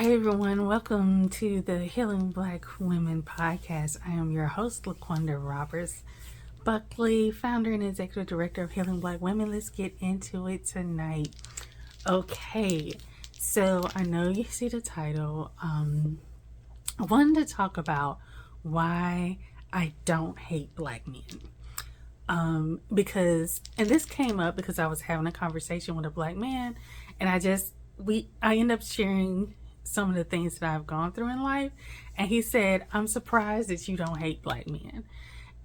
Hi everyone, welcome to the Healing Black Women podcast. I am your host, Laqwanda Roberts Buckley, founder and executive director of Healing Black Women. Let's get into it tonight. Okay, so I know you see the title. I wanted to talk about why I don't hate black men. Because this came up because I was having a conversation with a black man, and I end up sharing some of the things that I've gone through in life, and he said, "I'm surprised that you don't hate black men."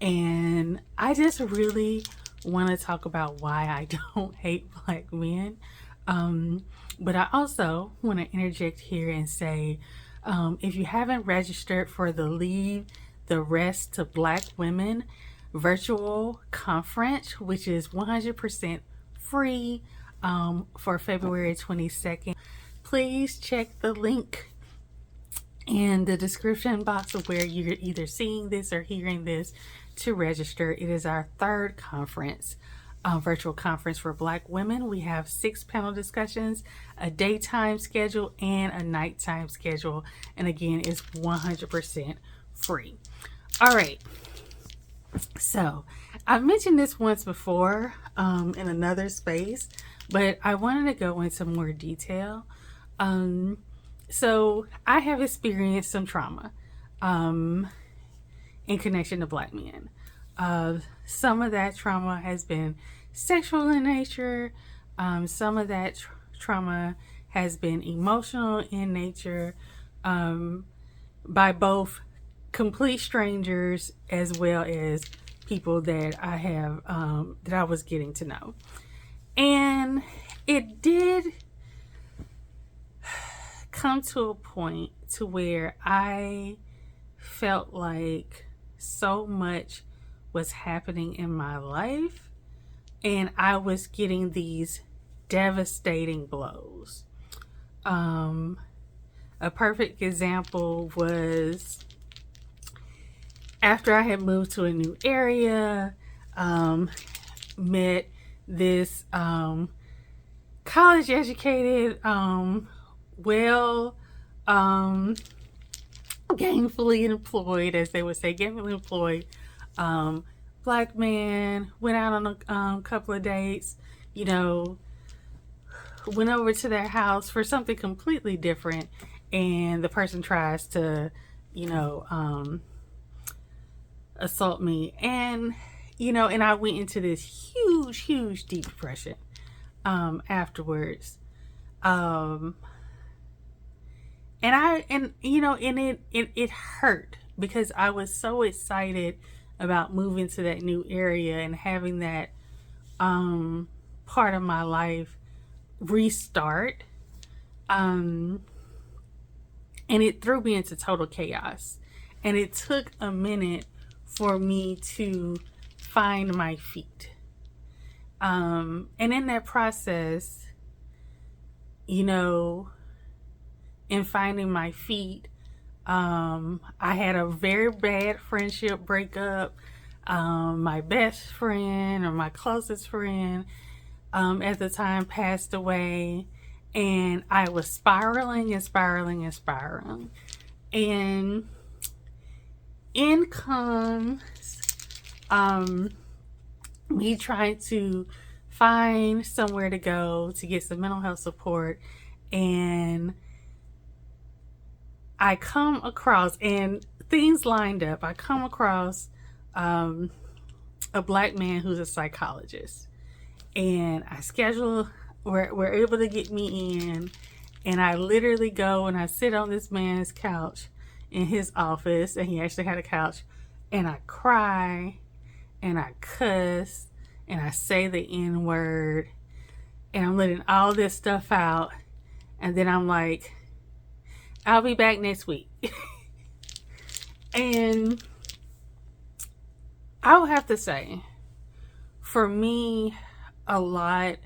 And I just really want to talk about why I don't hate black men. But I also want to interject here and say, if you haven't registered for the Leave the Rest to Black Women virtual conference, which is 100% free, for February 22nd, please check the link in the description box of where you're either seeing this or hearing this to register. It is our third conference, virtual conference for Black women. We have 6 panel discussions, a daytime schedule, and a nighttime schedule. And again, it's 100% free. All right. So I've mentioned this once before in another space, but I wanted to go into more detail. So I have experienced some trauma in connection to black men. Some of that trauma has been sexual in nature. Some of that trauma has been emotional in nature, by both complete strangers as well as people that I have that I was getting to know. And it did come to a point to where I felt like so much was happening in my life, and I was getting these devastating blows. A perfect example was after I had moved to a new area, met this college educated, gainfully employed, as they would say, gainfully employed black man. Went out on a couple of dates, went over to their house for something completely different, and the person tries to assault me, and I went into this huge deep depression afterwards. It hurt because I was so excited about moving to that new area and having that part of my life restart. And it threw me into total chaos. And it took a minute for me to find my feet. And in that process, in finding my feet, I had a very bad friendship breakup. My best friend, or my closest friend, at the time, passed away, and I was spiraling. And in comes me trying to find somewhere to go to get some mental health support, and I come across, and things lined up. I come across a black man who's a psychologist, and I schedule, we're able to get me in, and I literally go and I sit on this man's couch in his office, and he actually had a couch, and I cry, and I cuss, and I say the N-word, and I'm letting all this stuff out, and then I'm like, I'll be back next week. And I would have to say, for me, a lot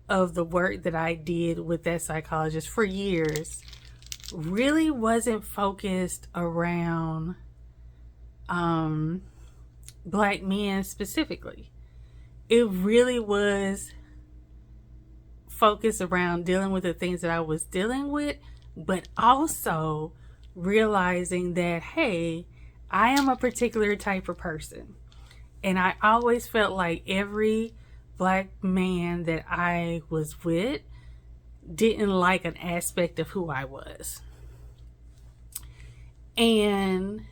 of the work that I did with that psychologist for years really wasn't focused around black men specifically. It really was focused around dealing with the things that I was dealing with, but also realizing that, hey, I am a particular type of person. And I always felt like every black man that I was with didn't like an aspect of who I was. And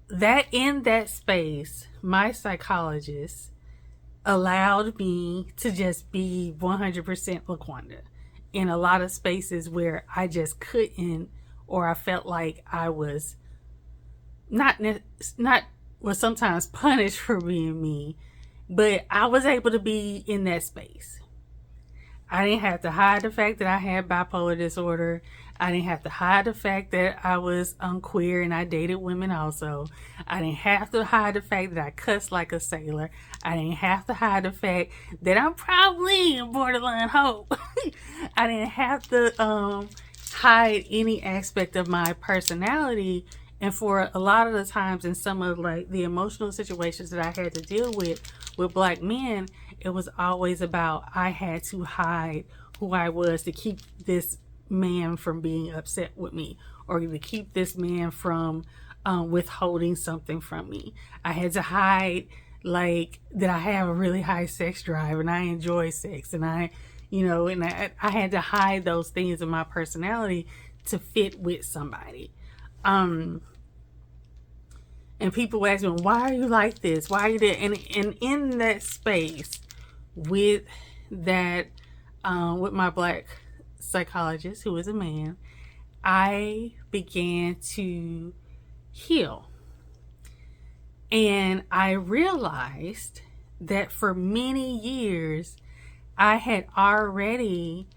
that in that space, my psychologist allowed me to just be 100% Laqwanda in a lot of spaces where I just couldn't, or I felt like I was not was sometimes punished for being me, but I was able to be in that space. I didn't have to hide the fact that I had bipolar disorder. I didn't have to hide the fact that I was queer and I dated women also. I didn't have to hide the fact that I cussed like a sailor. I didn't have to hide the fact that I'm probably a borderline hoe. I didn't have to hide any aspect of my personality. And for a lot of the times in some of like the emotional situations that I had to deal with black men, it was always about I had to hide who I was to keep this man from being upset with me, or to keep this man from withholding something from me. I had to hide like that I have a really high sex drive and I enjoy sex, and I had to hide those things in my personality to fit with somebody. And people ask me, why are you like this? Why are you there? And in that space with that, with my black psychologist, who is a man, I began to heal. And I realized that for many years, I had already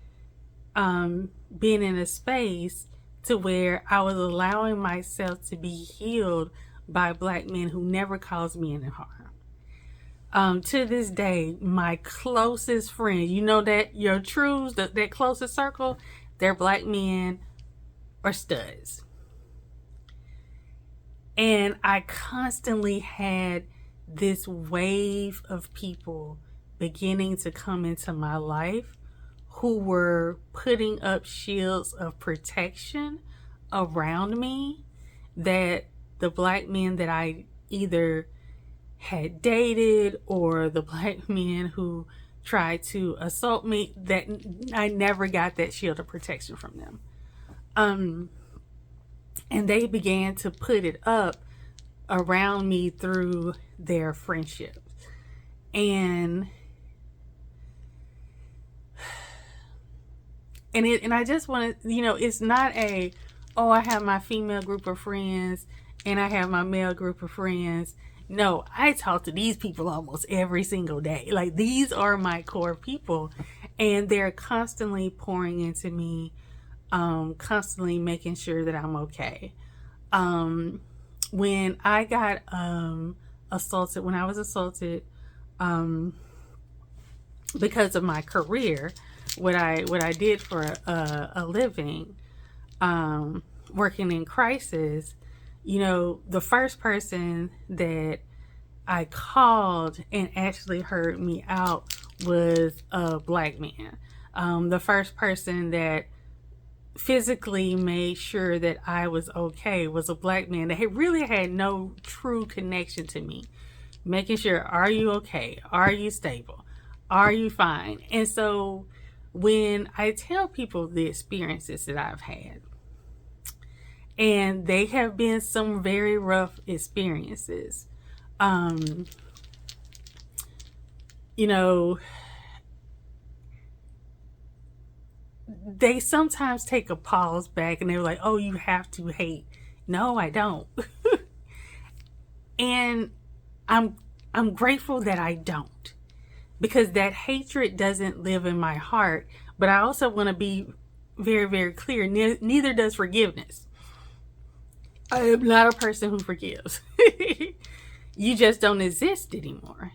been in a space to where I was allowing myself to be healed by black men who never caused me any harm. To this day, my closest friend, that your truths, that closest circle, they're black men or studs. And I constantly had this wave of people beginning to come into my life who were putting up shields of protection around me that the black men that I either had dated or the black men who tried to assault me, that I never got that shield of protection from them. And they began to put it up around me through their friendships. And I just want to, it's not I have my female group of friends and I have my male group of friends. No, I talk to these people almost every single day. Like, these are my core people, and they're constantly pouring into me, constantly making sure that I'm okay. When I got assaulted, when I was assaulted because of my career, what I did for a living, working in crisis, the first person that I called and actually heard me out was a black man. The first person that physically made sure that I was okay was a black man that really had no true connection to me. Making sure, are you okay? Are you stable? Are you fine? And so when I tell people the experiences that I've had, and they have been some very rough experiences, they sometimes take a pause back and they're like, oh, you have to hate. No, I don't. And I'm grateful that I don't, because that hatred doesn't live in my heart. But I also want to be very, very clear. Neither does forgiveness. I am not a person who forgives. You just don't exist anymore.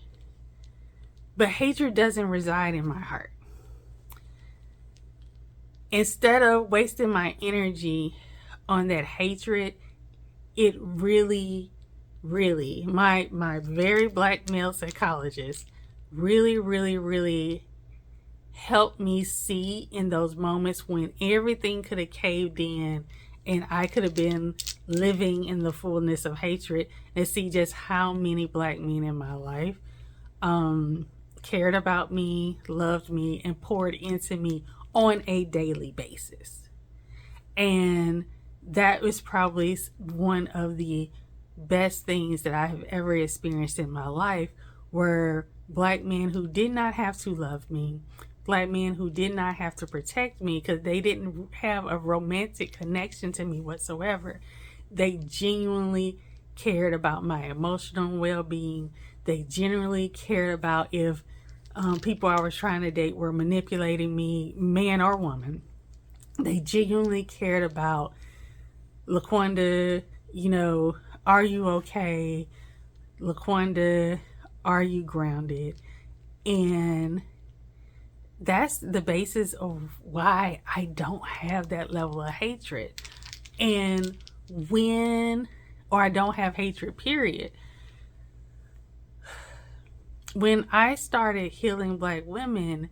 But hatred doesn't reside in my heart. Instead of wasting my energy on that hatred, it really, really, my very black male psychologist really, really, really helped me see in those moments when everything could have caved in and I could have been living in the fullness of hatred, and see just how many black men in my life cared about me, loved me, and poured into me on a daily basis. And that was probably one of the best things that I have ever experienced in my life, were black men who did not have to love me, black men who did not have to protect me because they didn't have a romantic connection to me whatsoever. They genuinely cared about my emotional well-being. They genuinely cared about if people I was trying to date were manipulating me, man or woman. They genuinely cared about, Laqwanda, are you okay? Laqwanda, are you grounded? And that's the basis of why I don't have that level of hatred. And I don't have hatred, period. When I started healing black women,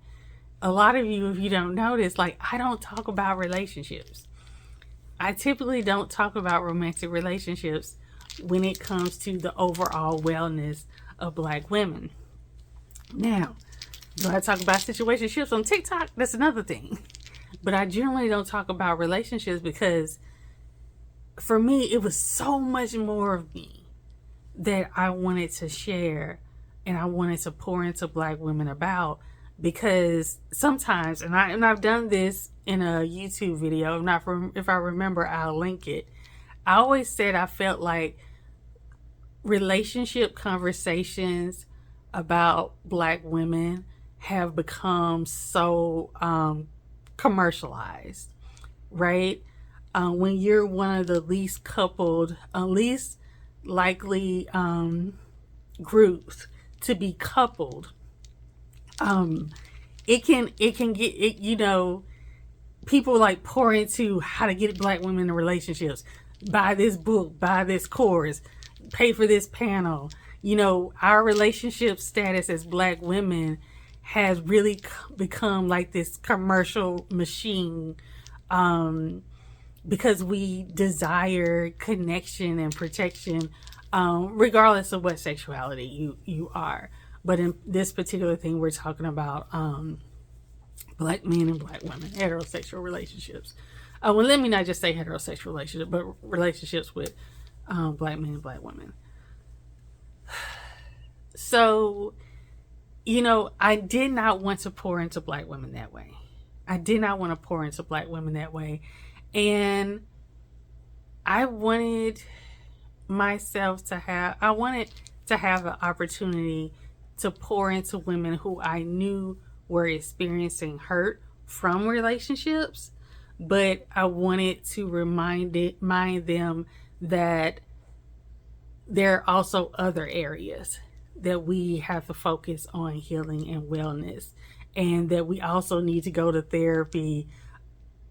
a lot of you, if you don't notice, I don't talk about relationships. I typically don't talk about romantic relationships when it comes to the overall wellness of black women. Now, do I talk about situationships on TikTok? That's another thing. But I generally don't talk about relationships because for me, it was so much more of me that I wanted to share and I wanted to pour into black women about, because sometimes, and I've done this in a YouTube video, if I remember, I'll link it. I always said I felt like relationship conversations about black women have become so commercialized, right? When you're one of the least coupled, least likely groups to be coupled, it can get it, people pour into how to get black women in relationships. Buy this book, buy this course, pay for this panel. Our relationship status as black women has really become like this commercial machine, because we desire connection and protection, regardless of what sexuality you are. But in this particular thing, we're talking about black men and black women, heterosexual relationships. Well, let me not just say heterosexual relationships, but relationships with black men and black women. So, I did not want to pour into black women that way. I did not want to pour into black women that way. And I wanted to have an opportunity to pour into women who I knew were experiencing hurt from relationships, but I wanted to remind them that there are also other areas that we have to focus on healing and wellness, and that we also need to go to therapy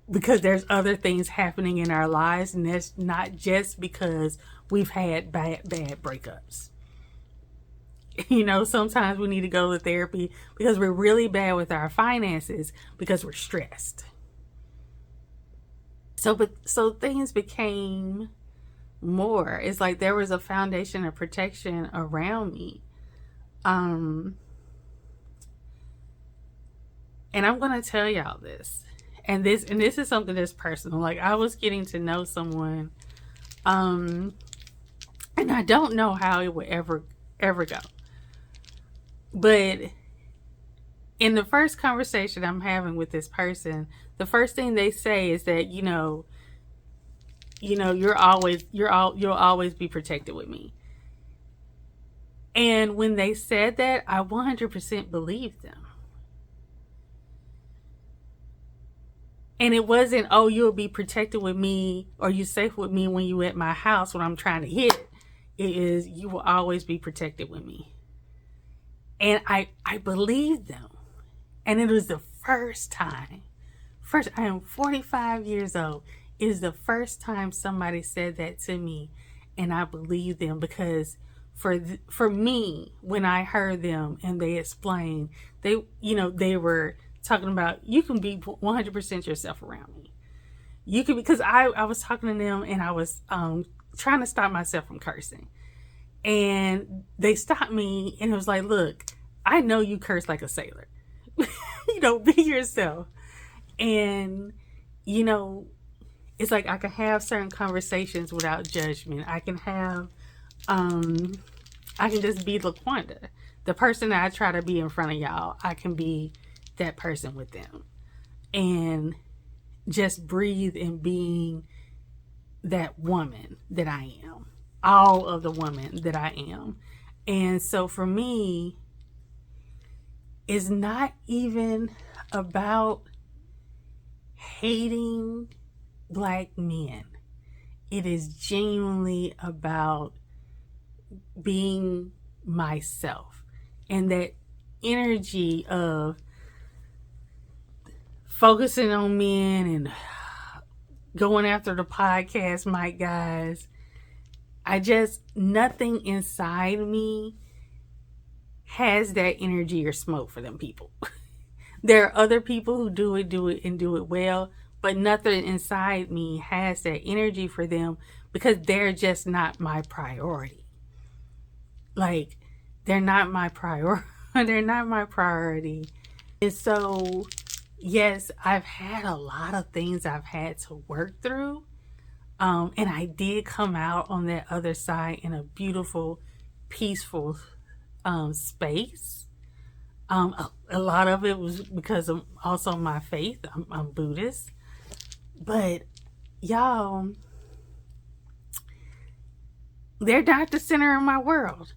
because there's other things happening in our lives, and that's not just because we've had bad breakups. Sometimes we need to go to therapy because we're really bad with our finances because we're stressed. So things became more. It's like there was a foundation of protection around me. And I'm going to tell y'all this. And this is something that's personal. I was getting to know someone, and I don't know how it would ever go. But in the first conversation I'm having with this person, the first thing they say is that, you'll always be protected with me. And when they said that, I 100% believed them. And it wasn't, oh, you'll be protected with me, or you safe with me when you at my house when I'm trying to hit. It is, you will always be protected with me. And I believed them. And it was the first time. I am 45 years old. It is the first time somebody said that to me, and I believed them, because for me, when I heard them and they explained, they were talking about you can be 100% yourself around me. You can, because I was talking to them and I was trying to stop myself from cursing. And they stopped me and it was like, look, I know you curse like a sailor. Be yourself. And, it's like I can have certain conversations without judgment. I can just be Laqwanda. The person that I try to be in front of y'all, I can be that person with them. And just breathe in being that woman that I am. All of the woman that I am. And so for me, it's not even about hating Black men. It is genuinely about being myself. And that energy of focusing on men and going after the podcast mic guys, nothing inside me has that energy or smoke for them people. There are other people who do it well, but nothing inside me has that energy for them because they're just not my priority. Like, they're not my priority. They're not my priority. And so, yes, I've had a lot of things I've had to work through. And I did come out on that other side in a beautiful, peaceful space. A lot of it was because of also my faith. I'm Buddhist. But y'all, they're not the center of my world.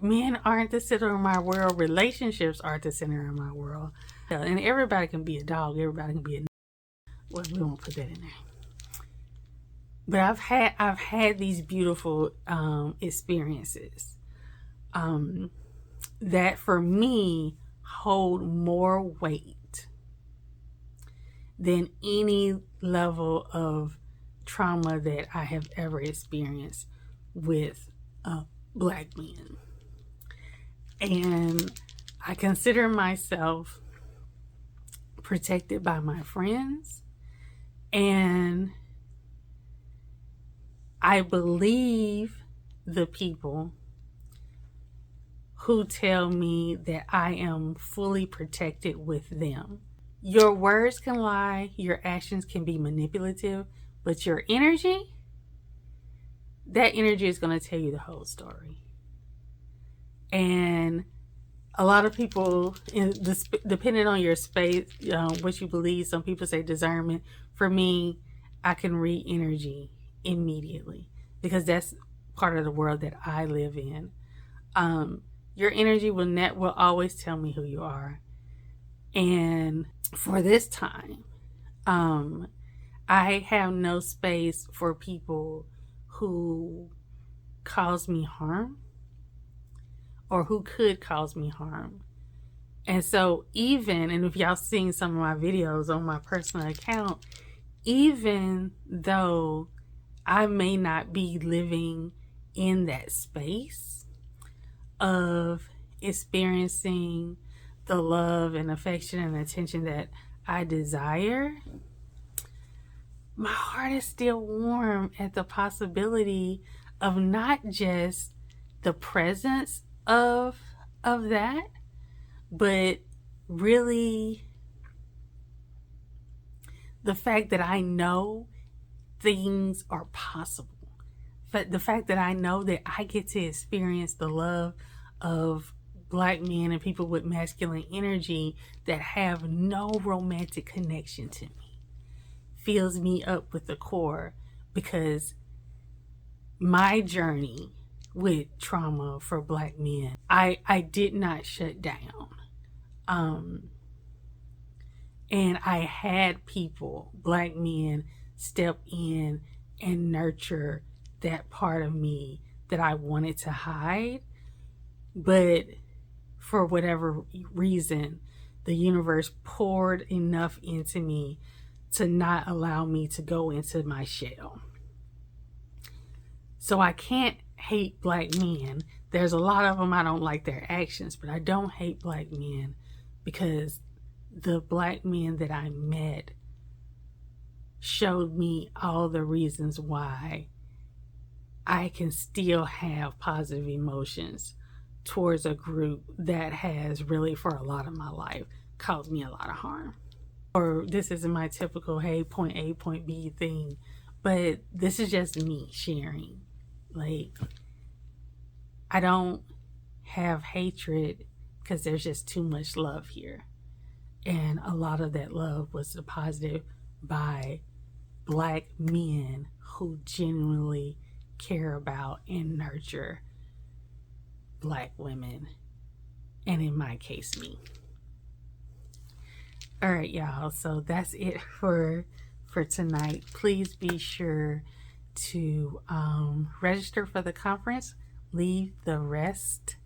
Men aren't the center of my world. Relationships aren't the center of my world. And everybody can be a dog. Everybody can be a... Well, we won't put that in there. But I've had these beautiful experiences that for me hold more weight than any level of trauma that I have ever experienced with Black men. And I consider myself protected by my friends, and I believe the people who tell me that I am fully protected with them. Your words can lie, your actions can be manipulative, but your energy, that energy is going to tell you the whole story. And a lot of people, depending on your space, what you believe, some people say discernment. For me, I can read energy immediately because that's part of the world that I live in. Your energy will always tell me who you are. And for this time, I have no space for people who cause me harm or who could cause me harm. And so and if y'all seen some of my videos on my personal account, even though I may not be living in that space of experiencing the love and affection and attention that I desire, my heart is still warm at the possibility of not just the presence of that, but really the fact that I know things are possible. But the fact that I know that I get to experience the love of Black men and people with masculine energy that have no romantic connection to me fills me up with the core, because my journey with trauma for Black men, I did not shut down. And I had people, Black men, step in and nurture that part of me that I wanted to hide. But for whatever reason, the universe poured enough into me to not allow me to go into my shell. So I can't hate Black men. There's a lot of them, I don't like their actions, but I don't hate black men because the black men that I met showed me all the reasons why I can still have positive emotions towards a group that has really, for a lot of my life, caused me a lot of harm. Or this isn't my typical, hey, point A, point B thing, but this is just me sharing. Like, I don't have hatred because there's just too much love here. And a lot of that love was deposited by black men who genuinely care about and nurture black women, and in my case, me. All right, y'all, so that's it for tonight. Please be sure to register for the conference. Leave the rest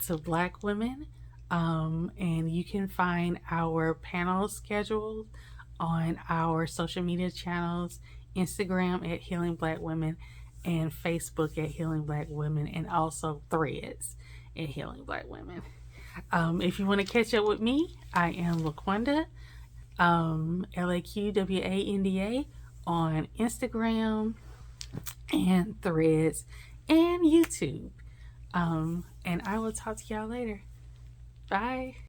to black women, and you can find our panel scheduled on our social media channels, Instagram at Healing Black Women and Facebook at Healing Black Women, and also Threads at Healing Black Women. If you want to catch up with me, I am Laqwanda, Laqwanda on Instagram and Threads and YouTube. And I will talk to y'all later. Bye.